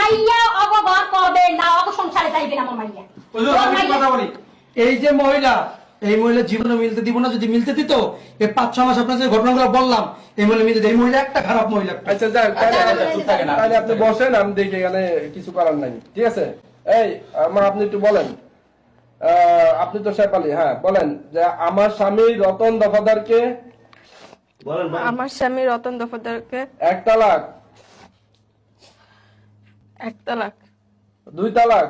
মাইয়া অবঘর করবে না, অব সংসারে যাইবে না আমার মাইয়া। কথা বলি, এই যে মহিলা, এই মহিলা জীবনে মিলতে দিব না। যদি মিলতে দিত, এই 5-6 মাস আপনার যে ঘটনাগুলো বললাম, এই মহিলা মিলতে, এই মহিলা একটা খারাপ মহিলা। আচ্ছা যাক, তাহলে আপনি বসেন, আমি দেখি এখানে কিছু করার নাই, ঠিক আছে? এই আপনি একটু বলেন, আপনি তো শেফালি, হ্যাঁ বলেন যে আমার স্বামী রতন দফাদারকে, আমার স্বামী রতন দফাদারকে 1 তালাক, 1 তালাক, 2 তালাক,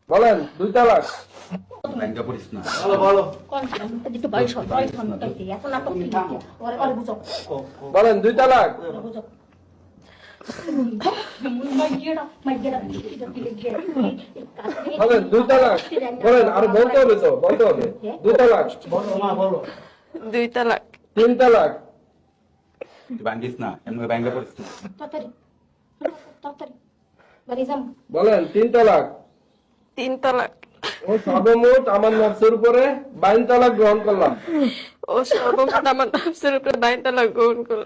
বলেন 2 তালাক, একটু বয়স হয়, বয়স হয়, এখন না তো ওরে বুঝো, বলেন 2 তালাক, বলেন 2 তালাক, বলেন আর বলতে হবে তো, বলতে হবে 2 তালাক, 2 তালাক, 3 তালাক, বাঙ্গিস না, এমনি ব্যাংকে পড়িস না। তাড়াতাড়ি তাড়াতাড়ি বাড়ি যাম। বলেন 3 তালাক। 3 তালাক, ও সর্বমোট আমার নফসের উপরে 22 তালাক গ্রহণ করলাম। ও সর্বমোট আমার নফসের উপরে 22 তালাক গ্রহণ করল।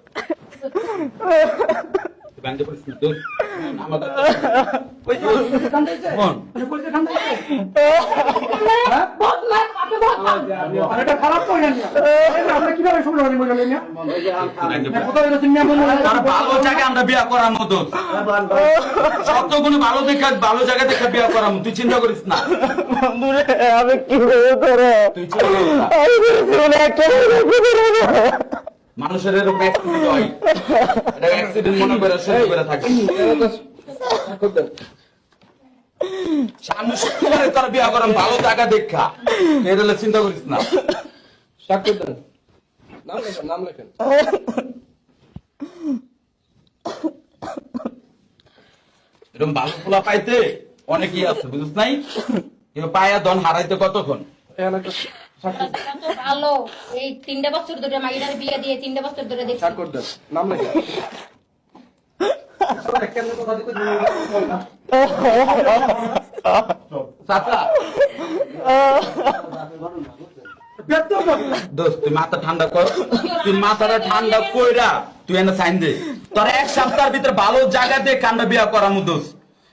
ব্যাংকে পড়িস না তুই। আমাদের বদমাস, আপনি বদমাস। আর এটা খারাপ মহিলা নিয়ে। আমরা কিভাবে শুনলাম এই মহিলা নিয়ে? কোথায় তুমি তার ভালো জায়গায় আমরা বিয়া করার মতো সত্যগুলো ভালো দেখা, ভালো জায়গা দেখে বিয়া করার মতো, তুই চিন্তা করিস না। আমি কি করে তুই চিন্তা করিস না। মানুষের এরকম অ্যাক্সিডেন্ট হয়, এটা অ্যাক্সিডেন্ট মনে করে সহ্য করে থাকে। সামনে শুক্রবারে তোর বিয়া করাম ভালো জায়গা দেখা, এটা চিন্তা করিস না। স্বাক্ষর দেন, নাম লেখেন, নাম লেখেন। এরকম ভালো পোলা পাইতে অনেকই আছে, বুঝিস নাই? কিন্তু পায়া ধন হারাইতে কতক্ষণ? এখানে একটা স্বাক্ষর দেন, কত ভালো, এই 3 বছর ধরে মাইয়ার বিয়ে দিয়ে 3 বছর ধরে দেখছি। স্বাক্ষর দেন, নাম লেখেন। চাচা, দোস্ত তুই মাথা ঠান্ডা কর, তুই মাথাটা ঠান্ডা কইরা তুই এনে সাইন দে। তোর 1 সপ্তাহের ভিতরে ভালো জায়গা দিয়ে কান্না বিয়া করার মতো,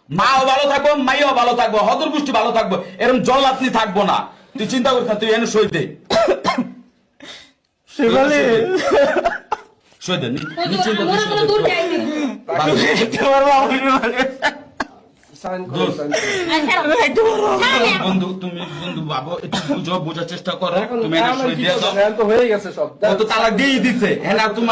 মাও ভালো থাকবো, মাইও ভালো থাকবো, হদর গোষ্ঠী ভালো থাকবো, এরকম জল্লাতনি থাকবো না। তুই চিন্তা করিস না, তুই এনে সই দে। সই দে, নিশ্চিন্ত দূর যাইনি। সাইন করুন, সাইন করুন। বন্ধু, তুমি বন্ধু বাবু একটু বুঝো, বোঝার চেষ্টা করো। তুমি এনে সই দিয়ে দাও। এখন তো হয়ে গেছে সব। ও তো তালাক দিয়েই দিছে, হ্যাঁ না? তুমি